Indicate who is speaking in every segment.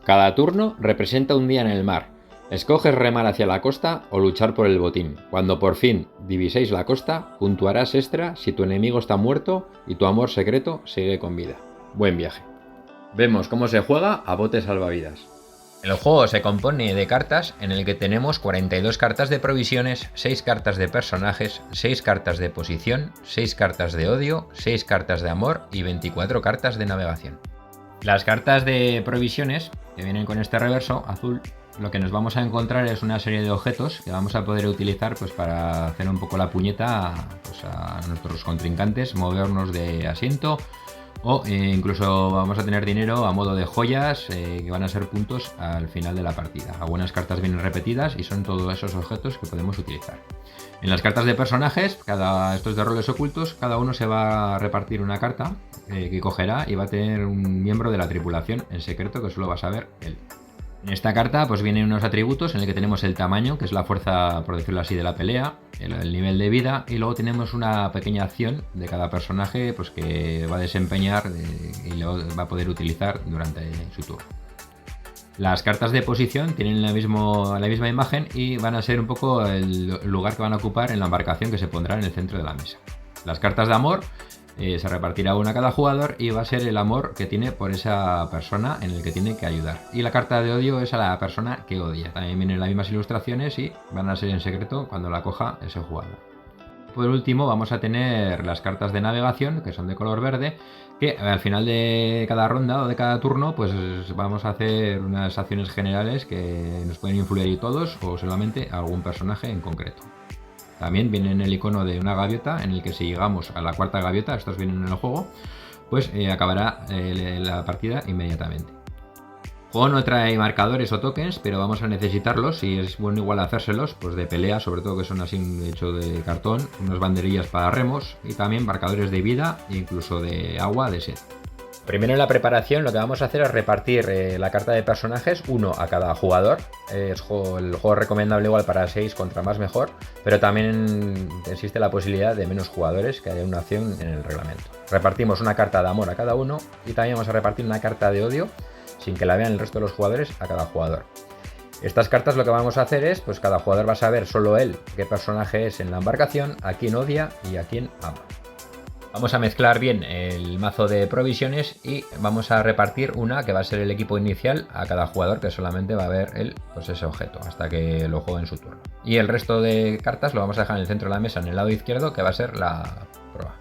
Speaker 1: Cada turno representa un día en el mar. Escoges remar hacia la costa o luchar por el botín. Cuando por fin diviséis la costa, puntuarás extra si tu enemigo está muerto y tu amor secreto sigue con vida. Buen viaje. Vemos cómo se juega a bote salvavidas. El juego se compone de cartas en el que tenemos 42 cartas de provisiones, 6 cartas de personajes, 6 cartas de posición, 6 cartas de odio, 6 cartas de amor y 24 cartas de navegación. Las cartas de provisiones que vienen con este reverso azul, lo que nos vamos a encontrar es una serie de objetos que vamos a poder utilizar pues, para hacer un poco la puñeta a nuestros contrincantes, movernos de asiento o incluso vamos a tener dinero a modo de joyas que van a ser puntos al final de la partida. Algunas cartas vienen repetidas y son todos esos objetos que podemos utilizar. En las cartas de personajes, estos de roles ocultos, cada uno se va a repartir una carta que cogerá y va a tener un miembro de la tripulación en secreto que solo va a saber él. En esta carta pues vienen unos atributos en el que tenemos el tamaño, que es la fuerza, por decirlo así, de la pelea, el nivel de vida, y luego tenemos una pequeña acción de cada personaje pues, que va a desempeñar y lo va a poder utilizar durante su turno. Las cartas de posición tienen la misma imagen y van a ser un poco el lugar que van a ocupar en la embarcación que se pondrá en el centro de la mesa. Las cartas de amor se repartirá una a cada jugador y va a ser el amor que tiene por esa persona en el que tiene que ayudar. Y la carta de odio es a la persona que odia. También vienen las mismas ilustraciones y van a ser en secreto cuando la coja ese jugador. Por último vamos a tener las cartas de navegación, que son de color verde, que al final de cada ronda o de cada turno pues vamos a hacer unas acciones generales que nos pueden influir todos o solamente a algún personaje en concreto. También viene en el icono de una gaviota en el que si llegamos a la cuarta gaviota, estos vienen en el juego, pues acabará la partida inmediatamente. El juego no trae marcadores o tokens, pero vamos a necesitarlos y es bueno igual hacérselos, pues de pelea, sobre todo que son así hechos de cartón, unas banderillas para remos y también marcadores de vida e incluso de agua de sed. Primero en la preparación lo que vamos a hacer es repartir la carta de personajes, uno a cada jugador. El juego es recomendable igual para 6 contra más mejor, pero también existe la posibilidad de menos jugadores, que haya una acción en el reglamento. Repartimos una carta de amor a cada uno y también vamos a repartir una carta de odio, sin que la vean el resto de los jugadores, a cada jugador. Estas cartas lo que vamos a hacer es, pues cada jugador va a saber solo él qué personaje es en la embarcación, a quién odia y a quién ama. Vamos a mezclar bien el mazo de provisiones y vamos a repartir una que va a ser el equipo inicial a cada jugador, que solamente va a ver él pues ese objeto hasta que lo juegue en su turno. Y el resto de cartas lo vamos a dejar en el centro de la mesa, en el lado izquierdo, que va a ser la proa.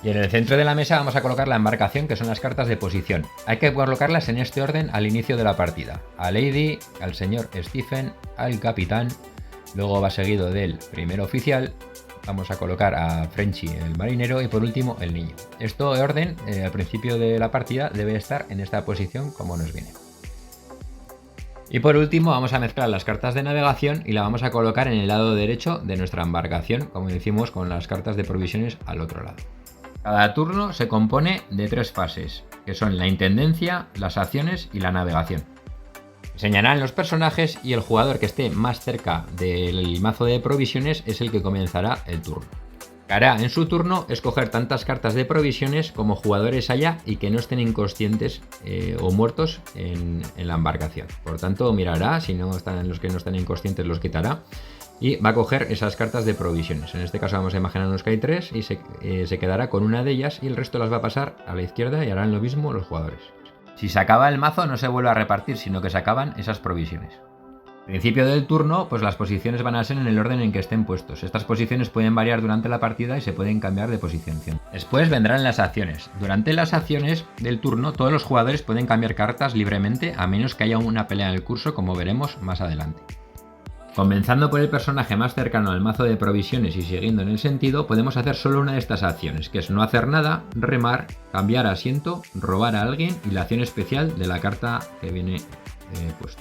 Speaker 1: Y en el centro de la mesa vamos a colocar la embarcación, que son las cartas de posición. Hay que colocarlas en este orden al inicio de la partida. A Lady, al señor Stephen, al capitán, luego va seguido del primer oficial. Vamos a colocar a Frenchy, el marinero, y por último el niño. Esto de orden, al principio de la partida, debe estar en esta posición como nos viene. Y por último vamos a mezclar las cartas de navegación y la vamos a colocar en el lado derecho de nuestra embarcación, como decimos con las cartas de provisiones al otro lado. Cada turno se compone de 3 fases, que son la intendencia, las acciones y la navegación. Enseñarán los personajes y el jugador que esté más cerca del mazo de provisiones es el que comenzará el turno. Hará en su turno escoger tantas cartas de provisiones como jugadores haya y que no estén inconscientes o muertos en la embarcación. Por tanto, mirará, si no están los que no están inconscientes los quitará y va a coger esas cartas de provisiones. En este caso vamos a imaginarnos que hay 3 y se quedará con una de ellas y el resto las va a pasar a la izquierda y harán lo mismo los jugadores. Si se acaba el mazo no se vuelve a repartir, sino que se acaban esas provisiones. Al principio del turno, pues las posiciones van a ser en el orden en que estén puestos. Estas posiciones pueden variar durante la partida y se pueden cambiar de posición. Después vendrán las acciones. Durante las acciones del turno, todos los jugadores pueden cambiar cartas libremente, a menos que haya una pelea en el curso, como veremos más adelante. Comenzando por el personaje más cercano al mazo de provisiones y siguiendo en el sentido, podemos hacer solo una de estas acciones, que es no hacer nada, remar, cambiar asiento, robar a alguien y la acción especial de la carta que viene puesto.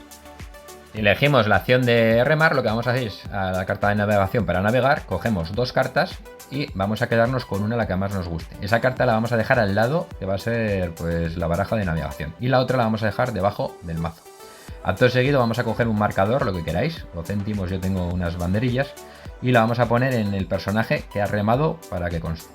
Speaker 1: Si elegimos la acción de remar, lo que vamos a hacer es a la carta de navegación para navegar, cogemos 2 cartas y vamos a quedarnos con una, la que más nos guste. Esa carta la vamos a dejar al lado, que va a ser pues la baraja de navegación, y la otra la vamos a dejar debajo del mazo. Acto seguido vamos a coger un marcador, lo que queráis, o céntimos, yo tengo unas banderillas, y la vamos a poner en el personaje que ha remado para que conste.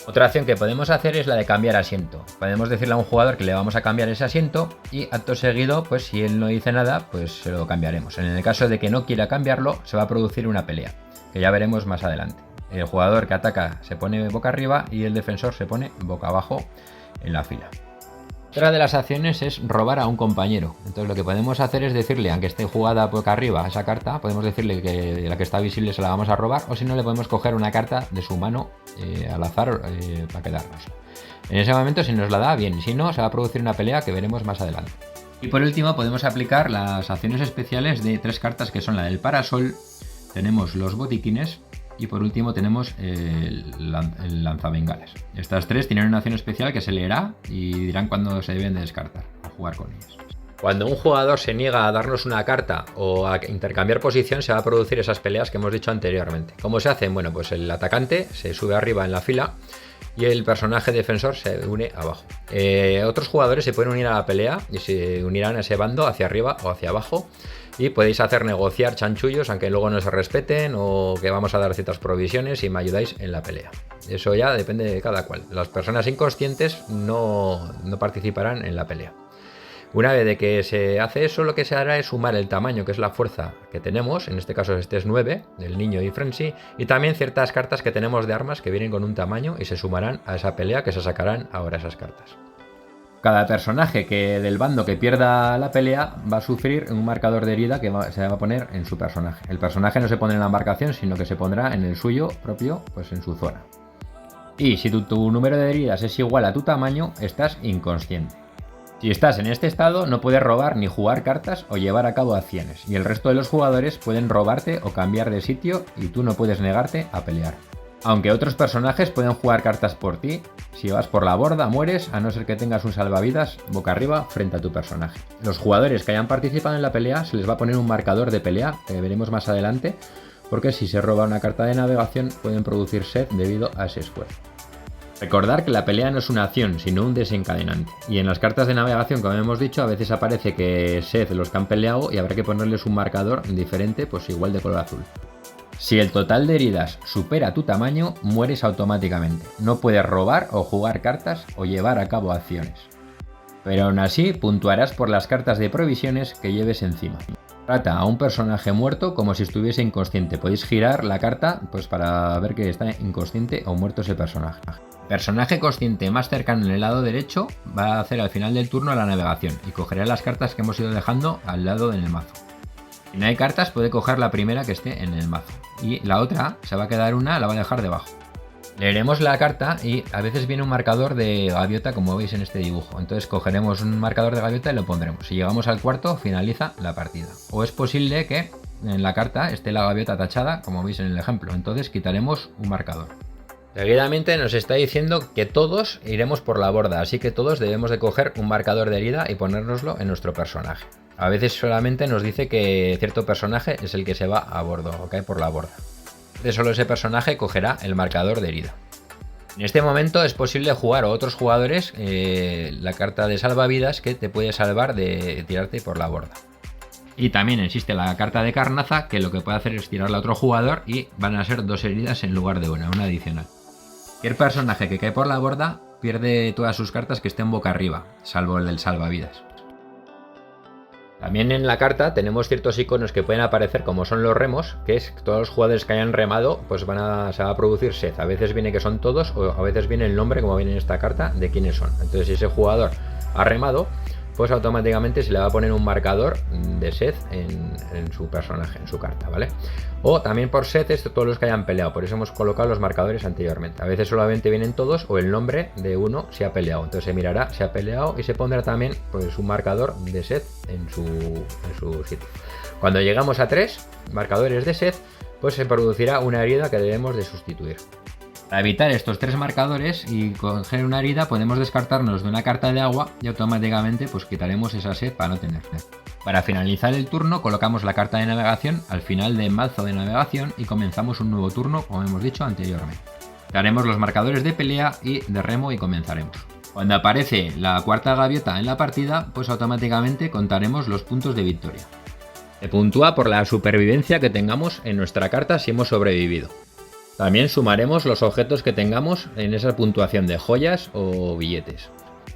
Speaker 1: Otra acción que podemos hacer es la de cambiar asiento. Podemos decirle a un jugador que le vamos a cambiar ese asiento y acto seguido, pues si él no dice nada, pues se lo cambiaremos. En el caso de que no quiera cambiarlo, se va a producir una pelea, que ya veremos más adelante. El jugador que ataca se pone boca arriba y el defensor se pone boca abajo en la fila. Otra de las acciones es robar a un compañero. Entonces lo que podemos hacer es decirle, aunque esté jugada boca arriba esa carta, podemos decirle que la que está visible se la vamos a robar, o si no le podemos coger una carta de su mano al azar para quedarnos. En ese momento, si nos la da, bien, si no, se va a producir una pelea que veremos más adelante. Y por último podemos aplicar las acciones especiales de 3 cartas que son la del parasol, tenemos los botiquines y por último tenemos el lanzabengalas. Estas 3 tienen una acción especial que se leerá y dirán cuándo se deben de descartar o jugar con ellas. Cuando un jugador se niega a darnos una carta o a intercambiar posición, se va a producir esas peleas que hemos dicho anteriormente. ¿Cómo se hacen? Bueno, pues el atacante se sube arriba en la fila y el personaje defensor se une abajo. Otros jugadores se pueden unir a la pelea y se unirán a ese bando hacia arriba o hacia abajo. Y podéis hacer negociar chanchullos, aunque luego no se respeten, o que vamos a dar ciertas provisiones y me ayudáis en la pelea. Eso ya depende de cada cual. Las personas inconscientes no participarán en la pelea. Una vez de que se hace eso, lo que se hará es sumar el tamaño, que es la fuerza que tenemos. En este caso este es 9, del niño y Frenzy. Y también ciertas cartas que tenemos de armas que vienen con un tamaño y se sumarán a esa pelea, que se sacarán ahora esas cartas. Cada personaje del bando que pierda la pelea va a sufrir un marcador de herida que se va a poner en su personaje. El personaje no se pone en la embarcación, sino que se pondrá en el suyo propio, pues en su zona. Y si tu número de heridas es igual a tu tamaño, estás inconsciente. Si estás en este estado, no puedes robar ni jugar cartas o llevar a cabo acciones, y el resto de los jugadores pueden robarte o cambiar de sitio y tú no puedes negarte a pelear. Aunque otros personajes pueden jugar cartas por ti, si vas por la borda mueres a no ser que tengas un salvavidas boca arriba frente a tu personaje. Los jugadores que hayan participado en la pelea se les va a poner un marcador de pelea, que veremos más adelante, porque si se roba una carta de navegación pueden producir sed debido a ese esfuerzo. Recordar que la pelea no es una acción, sino un desencadenante. Y en las cartas de navegación, como hemos dicho, a veces aparece que sed los que han peleado y habrá que ponerles un marcador diferente, pues igual de color azul. Si el total de heridas supera tu tamaño, mueres automáticamente. No puedes robar o jugar cartas o llevar a cabo acciones. Pero aún así, puntuarás por las cartas de provisiones que lleves encima. Trata a un personaje muerto como si estuviese inconsciente. Podéis girar la carta pues para ver que está inconsciente o muerto ese personaje. Personaje consciente más cercano en el lado derecho va a hacer al final del turno la navegación y cogerá las cartas que hemos ido dejando al lado en el mazo. Si no hay cartas, puede coger la primera que esté en el mazo y la otra se va a quedar la va a dejar debajo. Leeremos la carta y a veces viene un marcador de gaviota, como veis en este dibujo. Entonces cogeremos un marcador de gaviota y lo pondremos. Si llegamos al cuarto, finaliza la partida. O es posible que en la carta esté la gaviota tachada, como veis en el ejemplo. Entonces quitaremos un marcador. Seguidamente nos está diciendo que todos iremos por la borda, así que todos debemos de coger un marcador de herida y ponérnoslo en nuestro personaje. A veces solamente nos dice que cierto personaje es el que se va a bordo o cae por la borda. De solo ese personaje cogerá el marcador de herida. En este momento es posible jugar a otros jugadores la carta de salvavidas que te puede salvar de tirarte por la borda. Y también existe la carta de carnaza que lo que puede hacer es tirarla a otro jugador y van a ser 2 heridas en lugar de una adicional. Cualquier personaje que cae por la borda pierde todas sus cartas que estén boca arriba, salvo el del salvavidas. También en la carta tenemos ciertos iconos que pueden aparecer como son los remos, que es que todos los jugadores que hayan remado pues se va a producir sed. A veces viene que son todos o a veces viene el nombre, como viene en esta carta, de quiénes son. Entonces si ese jugador ha remado, pues automáticamente se le va a poner un marcador de sed en su personaje, en su carta, ¿vale? O también por sed es todos los que hayan peleado, por eso hemos colocado los marcadores anteriormente. A veces solamente vienen todos o el nombre de uno si ha peleado. Entonces se mirará si ha peleado y se pondrá también pues un marcador de sed en su sitio. Cuando llegamos a 3 marcadores de sed, pues se producirá una herida que debemos de sustituir. Para evitar estos 3 marcadores y coger una herida podemos descartarnos de una carta de agua y automáticamente pues quitaremos esa sed para no tener sed. Para finalizar el turno colocamos la carta de navegación al final del mazo de navegación y comenzamos un nuevo turno como hemos dicho anteriormente. Daremos los marcadores de pelea y de remo y comenzaremos. Cuando aparece la cuarta gaviota en la partida pues automáticamente contaremos los puntos de victoria. Se puntúa por la supervivencia que tengamos en nuestra carta si hemos sobrevivido. También sumaremos los objetos que tengamos en esa puntuación de joyas o billetes.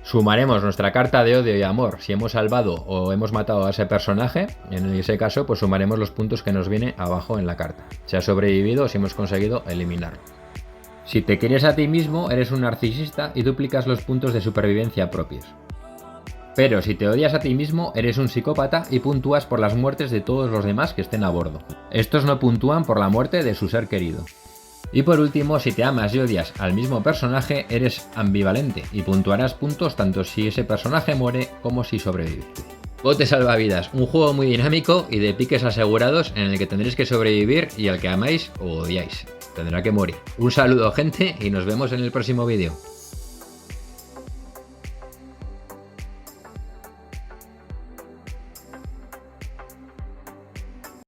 Speaker 1: Sumaremos nuestra carta de odio y amor si hemos salvado o hemos matado a ese personaje. En ese caso, pues sumaremos los puntos que nos viene abajo en la carta. Si ha sobrevivido o si hemos conseguido eliminarlo. Si te quieres a ti mismo, eres un narcisista y duplicas los puntos de supervivencia propios. Pero si te odias a ti mismo, eres un psicópata y puntúas por las muertes de todos los demás que estén a bordo. Estos no puntúan por la muerte de su ser querido. Y por último, si te amas y odias al mismo personaje, eres ambivalente y puntuarás puntos tanto si ese personaje muere como si sobrevive. Bote Salvavidas, un juego muy dinámico y de piques asegurados en el que tendréis que sobrevivir y al que amáis o odiáis tendrá que morir. Un saludo, gente, y nos vemos en el próximo vídeo.